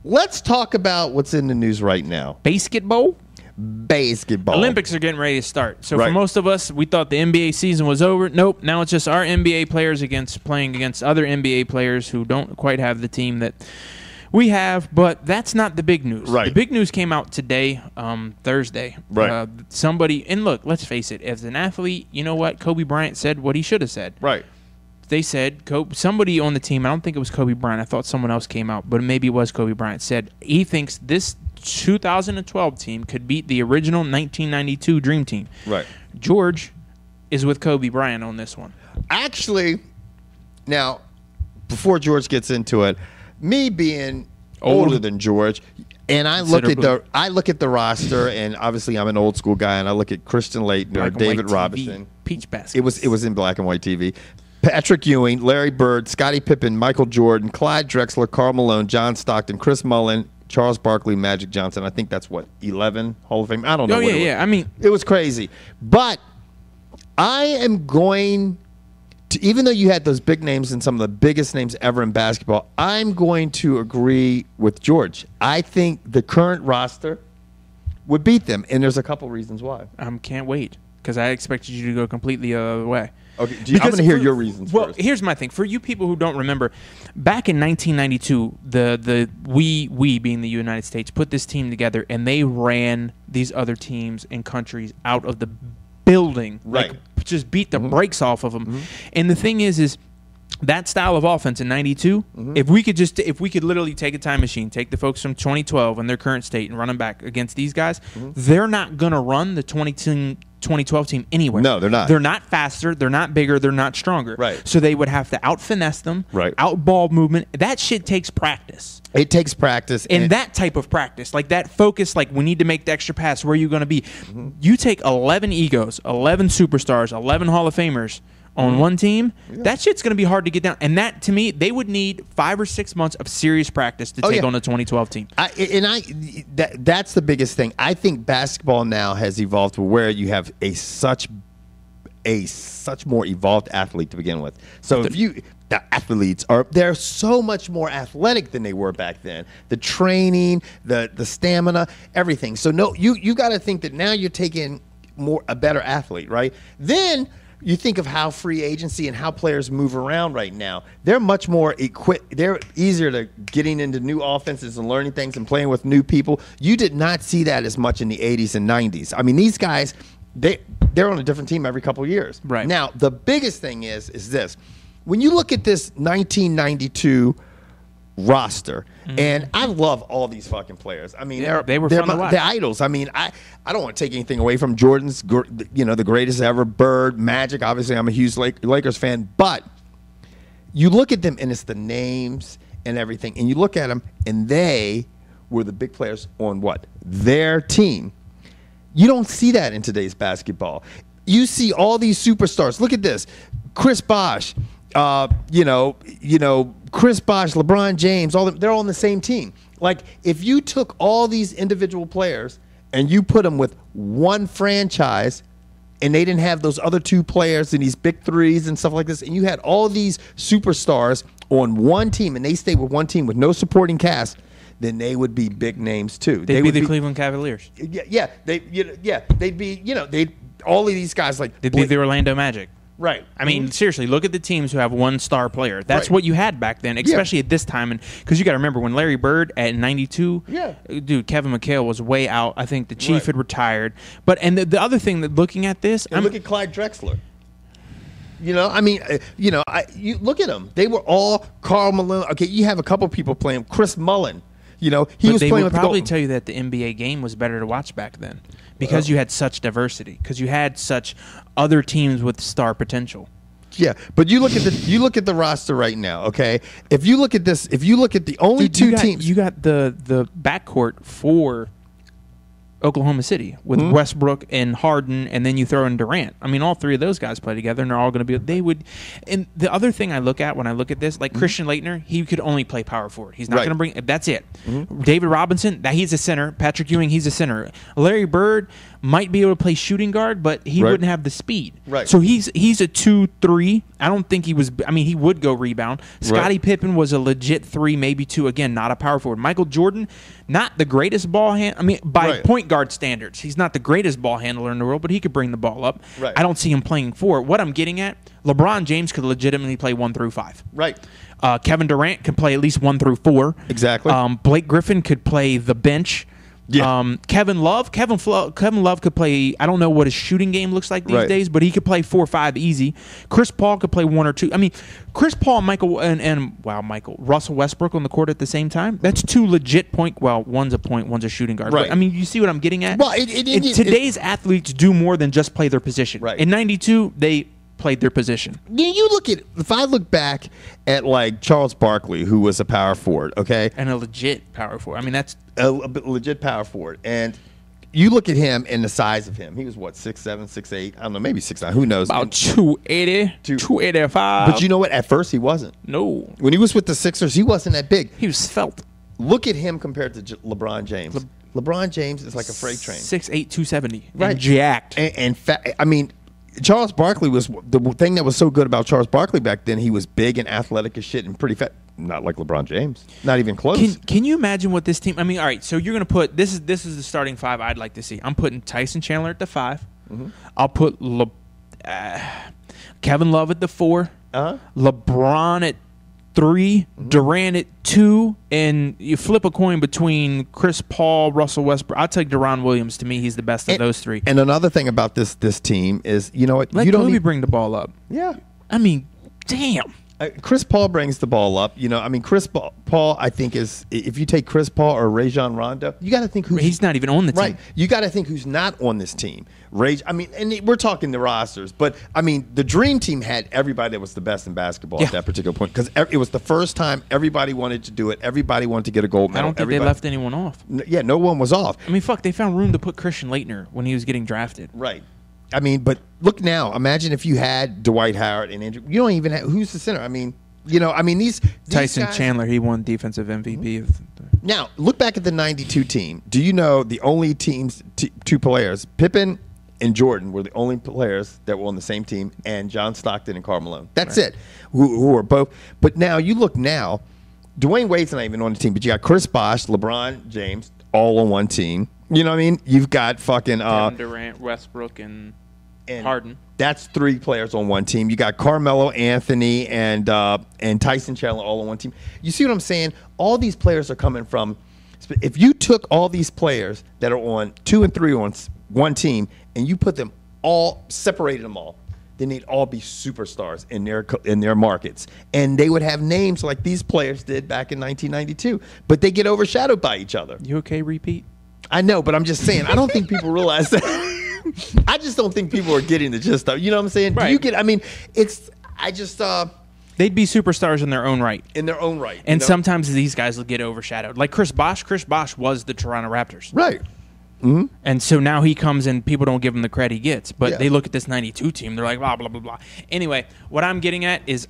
let's talk about what's in the news right now. Basketball? Basketball. Olympics are getting ready to start. So Right. for most of us, we thought the NBA season was over. Nope. Now it's just our NBA players playing against other NBA players who don't quite have the team that we have. But that's not the big news. Right. The big news came out today, Thursday. Right. And look, let's face it. As an athlete, you know what? Kobe Bryant said what he should have said. Right. They said, somebody on the team, I don't think it was Kobe Bryant. I thought someone else came out, but maybe it was Kobe Bryant, said he thinks this 2012 team could beat the original 1992 Dream Team. Right. George is with Kobe Bryant on this one. Actually, now, before George gets into it, me being older than George, and I look at the roster, and obviously I'm an old school guy, and I look at Christian Laettner or David Robinson. Peach baskets. It was in black and white TV. Patrick Ewing, Larry Bird, Scottie Pippen, Michael Jordan, Clyde Drexler, Karl Malone, John Stockton, Chris Mullin, Charles Barkley, Magic Johnson. I think that's 11 Hall of Fame. I don't know. I mean, it was crazy. But I am going to, even though you had those big names and some of the biggest names ever in basketball, I'm going to agree with George. I think the current roster would beat them, and there's a couple reasons why. Can't wait because I expected you to go completely the other way. Okay, I'm going to hear your reasons well, first. Here's my thing. For you people who don't remember, back in 1992, we being the United States, put this team together, and they ran these other teams and countries out of the building. Right. Like, just beat the brakes off of them. Mm-hmm. And the thing is that style of offense in 92, if we could literally take a time machine, take the folks from 2012 and their current state and run them back against these guys, they're not going to run the 2012 team anywhere. No, they're not. They're not faster. They're not bigger. They're not stronger. Right. So they would have to out-finesse them, out-ball movement. That shit takes practice. It takes practice. And that type of practice, like that focus, like we need to make the extra pass, where are you going to be? You take 11 egos, 11 superstars, 11 Hall of Famers on one team, that shit's going to be hard to get down. And that, to me, they would need 5 or 6 months of serious practice to take on the 2012 team. That's the biggest thing. I think basketball now has evolved to where you have a such more evolved athlete to begin with. So the athletes they're so much more athletic than they were back then. The training, the stamina, everything. So no, you got to think that now you're taking a better athlete, right? Then you think of how free agency and how players move around right now. They're much more equipped. They're easier to getting into new offenses and learning things and playing with new people. You did not see that as much in the 80s and 90s. I mean, these guys, they're on a different team every couple of years. Right. Now, the biggest thing is this. When you look at this 1992 roster, and I love all these fucking players. I mean, they were fun to watch. They're idols. I mean, I don't want to take anything away from Jordan's, the greatest ever, Bird, Magic. Obviously, I'm a huge Lakers fan, but you look at them and it's the names and everything, and you look at them and they were the big players on their team. You don't see that in today's basketball. You see all these superstars. Look at this, Chris Bosh. Chris Bosh, LeBron James, they're all on the same team. Like, if you took all these individual players and you put them with one franchise and they didn't have those other two players and these big threes and stuff like this, and you had all these superstars on one team and they stayed with one team with no supporting cast, then they would be big names too. They'd be the Cleveland Cavaliers. They'd be, all of these guys they'd be the Orlando Magic. Right. I mean, seriously, look at the teams who have one star player. That's what you had back then, especially at this time. And because you got to remember, when Larry Bird at 92, dude, Kevin McHale was way out. I think the Chief had retired. And the other thing that looking at this, look at Clyde Drexler. You look at them. They were all Karl Malone. Okay, you have a couple people playing. Chris Mullin. He was playing with the They would probably tell you that the NBA game was better to watch back then because you had such diversity, because you had such other teams with star potential. Yeah, but you look at the roster right now. Okay, if you look at the only two teams, you got the backcourt for Oklahoma City with Westbrook and Harden, and then you throw in Durant. I mean, all three of those guys play together, and they're all going to be. They would. And the other thing I look at when I look at this, like Christian Laettner, he could only play power forward. He's not going to bring. That's it. David Robinson, he's a center. Patrick Ewing, he's a center. Larry Bird might be able to play shooting guard, but he wouldn't have the speed. Right. So he's a 2-3. I don't think he was. I mean, he would go rebound. Scottie Pippen was a legit 3, maybe 2. Again, not a power forward. Michael Jordan, not the greatest ball hand. I mean, by point guard standards, he's not the greatest ball handler in the world, but he could bring the ball up. Right. I don't see him playing 4. What I'm getting at, LeBron James could legitimately play 1 through 5. Right. Kevin Durant could play at least 1 through 4. Exactly. Blake Griffin could play the bench. Yeah. Kevin Love could play. I don't know what his shooting game looks like these days, but he could play 4 or 5 easy. Chris Paul could play 1 or 2. I mean, Chris Paul, Michael Russell Westbrook on the court at the same time. That's 2 legit point. Well, one's a point, one's a shooting guard. Right. But, I mean, you see what I'm getting at. Well, today's athletes do more than just play their position. Right. In '92, they played their position. You look at, if I look back at like Charles Barkley, who was a power forward, okay, and a legit power forward. I mean, that's a legit power forward, and you look at him and the size of him. He was what, 6'7", 6'8"? I don't know, maybe 6'9". Who knows? About 280, 285. But you know what? At first, he wasn't. No. When he was with the Sixers, he wasn't that big. He was svelte. Look at him compared to LeBron James. LeBron James is like a freight train. 6'8", 270. Right. And jacked. And I mean, Charles Barkley was the thing that was so good about Charles Barkley back then. He was big and athletic as shit and pretty fat. Not like LeBron James. Not even close. Can you imagine what this team? I mean, all right. So you're gonna put this is the starting 5 I'd like to see. I'm putting Tyson Chandler at the 5. I'll put Kevin Love at the 4. LeBron at 3. Durant at 2, and you flip a coin between Chris Paul, Russell Westbrook. I'll take Deron Williams. To me, he's the best of those 3. And another thing about this team is, you know what? Let Kobe bring the ball up. Yeah. I mean, damn. Chris Paul brings the ball up. You know, I mean, Chris Paul, I think, is, if you take Chris Paul or Rajon Rondo, you got to think he's not even on the team. Right. You got to think who's not on this team. I mean, and we're talking the rosters, but I mean, the Dream Team had everybody that was the best in basketball at that particular point, because it was the first time everybody wanted to do it. Everybody wanted to get a gold medal. I don't think they left anyone off. Yeah, no one was off. I mean, fuck, they found room to put Christian Laettner when he was getting drafted. Right. I mean, but look now. Imagine if you had Dwight Howard and Andrew. You don't even have, who's the center? I mean, you know, I mean, these Tyson guys, Chandler, he won defensive MVP. Now, look back at the 92 team. Do you know the only teams, 2 players, Pippen and Jordan, were the only players that were on the same team, and John Stockton and Karl Malone. That's it, who are both. But now, you look now, Dwayne Wade's not even on the team, but you got Chris Bosh, LeBron James, all on one team. You know what I mean? You've got fucking Durant, Westbrook, and Harden. That's 3 players on one team. You got Carmelo Anthony and Tyson Chandler all on one team. You see what I'm saying? All these players are coming from. If you took all these players that are on 2 and 3 on one team and you put them all, separated them all, then they'd all be superstars in their markets, and they would have names like these players did back in 1992. But they get overshadowed by each other. You okay? Repeat. I know, but I'm just saying. I don't think people realize that. I just don't think people are getting the gist of it. You know what I'm saying? Right. Do you get? I mean, it's. I just. They'd be superstars in their own right. In their own right. And sometimes these guys will get overshadowed. Like Chris Bosh. Chris Bosh was the Toronto Raptors. Right. And so now he comes and people don't give him the credit he gets. But they look at this 92 team. They're like, blah, blah, blah, blah. Anyway, what I'm getting at is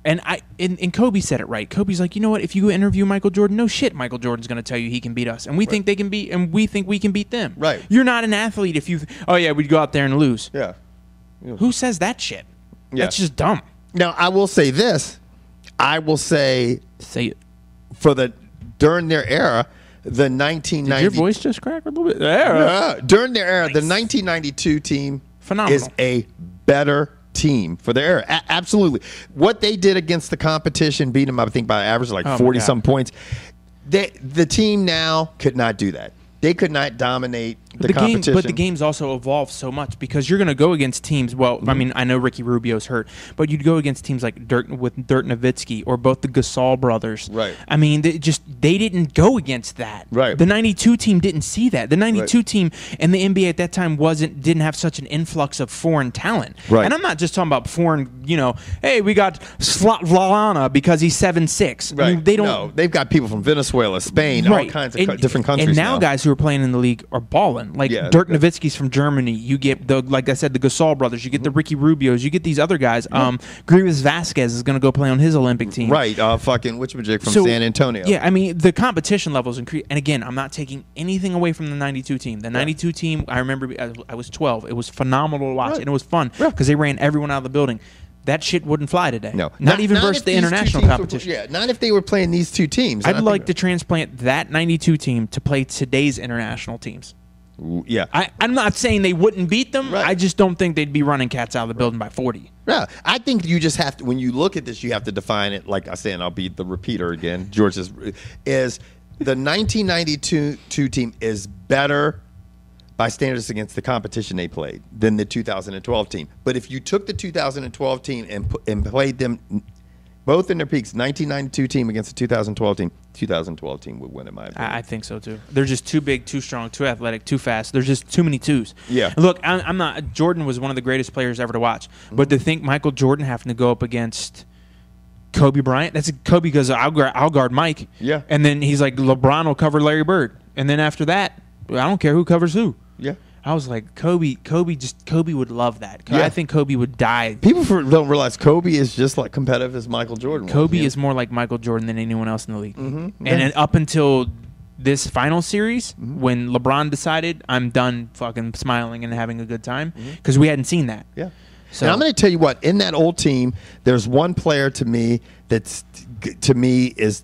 and Kobe said it right. Kobe's like, you know what? If you go interview Michael Jordan, no shit, Michael Jordan's going to tell you he can beat us. And we think they can beat, and we think we can beat them. Right. You're not an athlete if you, we'd go out there and lose. Yeah. Who says that shit? Yeah. That's just dumb. Now, I will say this. I will say it. During their era, the 1990. Did your voice just crack a little bit? Yeah. During their era, the 1992 team is a better team for their era. Absolutely. What they did against the competition, beat them, I think, by average like 40-some points. The team now could not do that. They could not dominate the competition. But the game's also evolved so much because you're going to go against teams. Well, I mean, I know Ricky Rubio's hurt, but you'd go against teams like Dirk Nowitzki or both the Gasol brothers. Right. I mean, they didn't go against that. Right. The '92 team didn't see that. The '92 team and the NBA at that time didn't have such an influx of foreign talent. Right. And I'm not just talking about foreign. Hey, we got Slatlana because he's 7'6". Right. I mean, they don't. No, they've got people from Venezuela, Spain, all kinds of different countries. And now guys who are playing in the league are balling. Like Dirk Nowitzki's from Germany. You get like I said, the Gasol brothers. You get the Ricky Rubios. You get these other guys. Grievous Vasquez is going to go play on his Olympic team. Right. Fucking whatchamajig from San Antonio. Yeah, I mean the competition levels increase. And again, I'm not taking anything away from the '92 team. The '92 team, I remember I was 12. It was phenomenal to watch, and it was fun because they ran everyone out of the building. That shit wouldn't fly today. No, not even versus the international competition. Not if they were playing these two teams. I'd like to transplant that '92 team to play today's international teams. Yeah, I'm not saying they wouldn't beat them. Right. I just don't think they'd be running cats out of the building by 40. Yeah, I think you just have to. When you look at this, you have to define it. Like I say, and I'll be the repeater again. George is the 1992 team is better by standards against the competition they played than the 2012 team. But if you took the 2012 team and played them both in their peaks, 1992 team against the 2012 team would win in my opinion. I think so too. They're just too big, too strong, too athletic, too fast. There's just too many twos. Yeah. Look, I'm not. Jordan was one of the greatest players ever to watch. But to think Michael Jordan having to go up against Kobe Bryant, that's Kobe goes, I'll guard Mike. Yeah. And then he's like, LeBron will cover Larry Bird. And then after that, I don't care who covers who. Yeah. I was like, Kobe would love that. Yeah. I think Kobe would die. People don't realize Kobe is just like competitive as Michael Jordan was. Kobe is more like Michael Jordan than anyone else in the league. Mm-hmm. And then up until this final series, when LeBron decided, I'm done fucking smiling and having a good time because we hadn't seen that. Yeah. So And I'm going to tell you what, in that old team, there's one player to me is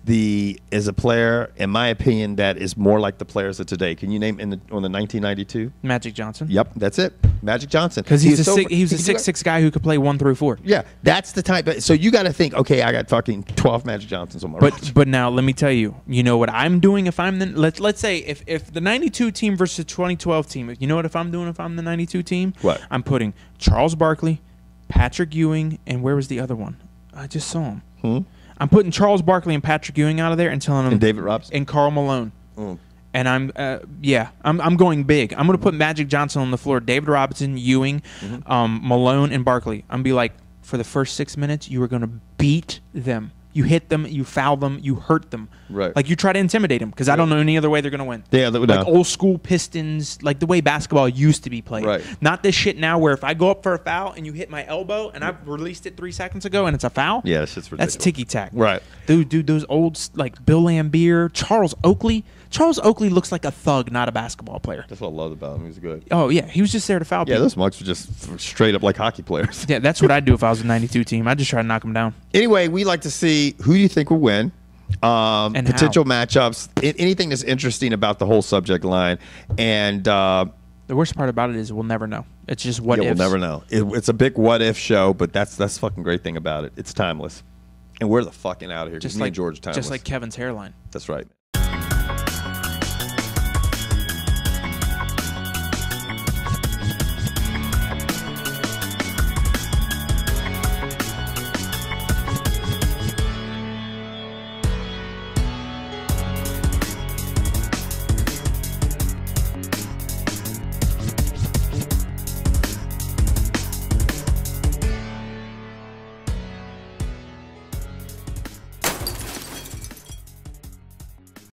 a player, in my opinion, that is more like the players of today. Can you name on the 1992? Magic Johnson. Yep, that's it. Magic Johnson. Because he was a 6'6" guy who could play 1 through 4. Yeah, that's the type. So you got to think, okay, I got fucking 12 Magic Johnsons on my roster. But now let me tell you, you know what I'm doing if I'm the let's say if the 92 team versus the 2012 team, you know what I'm doing if I'm the 92 team? What? I'm putting Charles Barkley, Patrick Ewing, and where was the other one? I just saw him. I'm putting Charles Barkley and Patrick Ewing out of there and telling them And David Robinson and Karl Malone. And I'm going big. I'm going to put Magic Johnson on the floor, David Robinson, Ewing, Malone, and Barkley. I'm going to be like, for the first 6 minutes, you are going to beat them. You hit them, you foul them, you hurt them. Right. Like you try to intimidate them because I don't know any other way they're going to win. Yeah, like old school Pistons, like the way basketball used to be played. Right. Not this shit now where if I go up for a foul and you hit my elbow and I've released it 3 seconds ago and it's a foul. Yeah, that shit's ridiculous. That's ticky tack. Right. Dude, those old like Bill Laimbeer, Charles Oakley. Charles Oakley looks like a thug, not a basketball player. That's what I loved about him. He was good. Oh yeah, he was just there to foul people. Yeah, those mugs were just straight up like hockey players. Yeah, that's what I'd do if I was a 92 team. I'd just try to knock them down. Anyway, we like to see who you think will win. And potential matchups, anything that's interesting about the whole subject line, and the worst part about it is we'll never know. It's just what ifs. We'll never know. It's a big what if show, but that's the fucking great thing about it. It's timeless, and we're the fucking out of here. Just me like and George, timeless. Just like Kevin's hairline. That's right.